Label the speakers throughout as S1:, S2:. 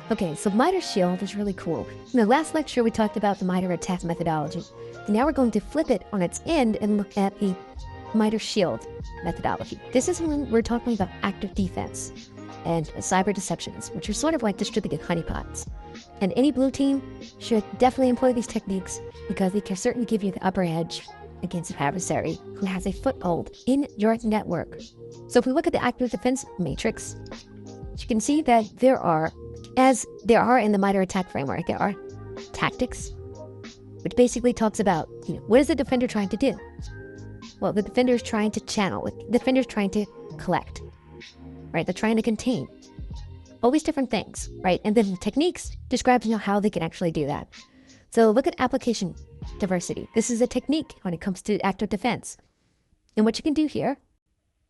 S1: Okay, so MITRE Shield is really cool. In the last lecture, we talked about the MITRE attack methodology. And now we're going to flip it on its end and look at the MITRE Shield methodology. This is when we're talking about active defense and cyber deceptions, which are sort of like distributed honeypots. And any blue team should definitely employ these techniques because they can certainly give you the upper edge against an adversary who has a foothold in your network. So if we look at the active defense matrix, you can see that there are, as there are in the MITRE attack framework, there are tactics, which basically talks about, what is the defender trying to do? Well, the defender is trying to channel, the defender is trying to collect, right? They're trying to contain. All these different things, right? And then the techniques describes how they can actually do that. So look at application diversity. This is a technique when it comes to active defense. And what you can do here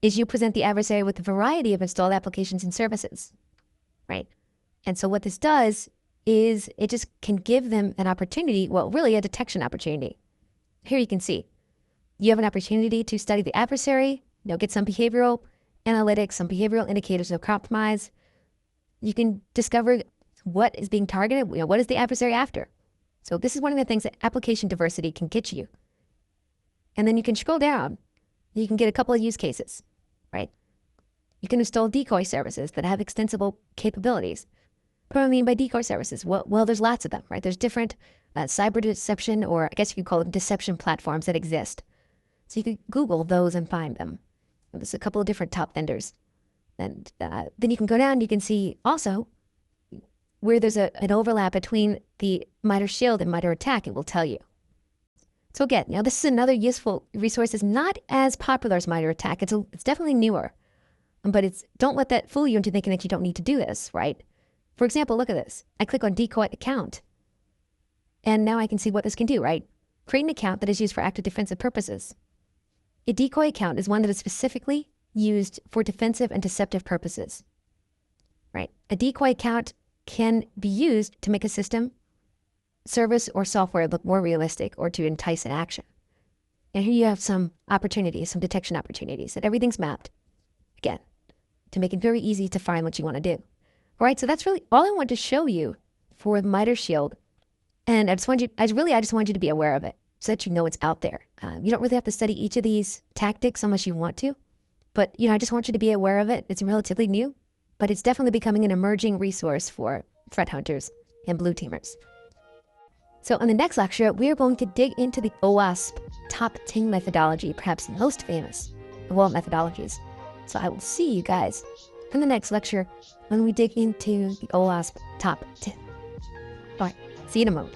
S1: is you present the adversary with a variety of installed applications and services, right? And so what this does is it just can give them an opportunity, well, really a detection opportunity. Here you can see, you have an opportunity to study the adversary, get some behavioral analytics, some behavioral indicators of compromise. You can discover what is being targeted, what is the adversary after. So this is one of the things that application diversity can get you. And then you can scroll down, you can get a couple of use cases, right? You can install decoy services that have extensible capabilities. What do I mean by decoy services? Well, there's lots of them, right? There's different cyber deception, or I guess you could call them deception platforms that exist. So you could Google those and find them. There's a couple of different top vendors. And then you can go down, you can see also where there's an overlap between the MITRE Shield and MITRE attack, it will tell you. So again, this is another useful resource. It's not as popular as MITRE attack. It's definitely newer, but don't let that fool you into thinking that you don't need to do this, right? For example, look at this. I click on decoy account, and now I can see what this can do, right? Create an account that is used for active defensive purposes. A decoy account is one that is specifically used for defensive and deceptive purposes, right? A decoy account can be used to make a system, service, or software look more realistic or to entice an action. And here you have some opportunities, some detection opportunities, that everything's mapped, again, to make it very easy to find what you want to do. All right, so that's really all I want to show you for the MITRE Shield. And I just want you to be aware of it so that you know it's out there. You don't really have to study each of these tactics unless you want to. But, I just want you to be aware of it. It's relatively new, but it's definitely becoming an emerging resource for threat hunters and blue teamers. So in the next lecture, we are going to dig into the OWASP top 10 methodology, perhaps the most famous of all methodologies. So I will see you guys in the next lecture when we dig into the OWASP top 10. All right, see you in a moment.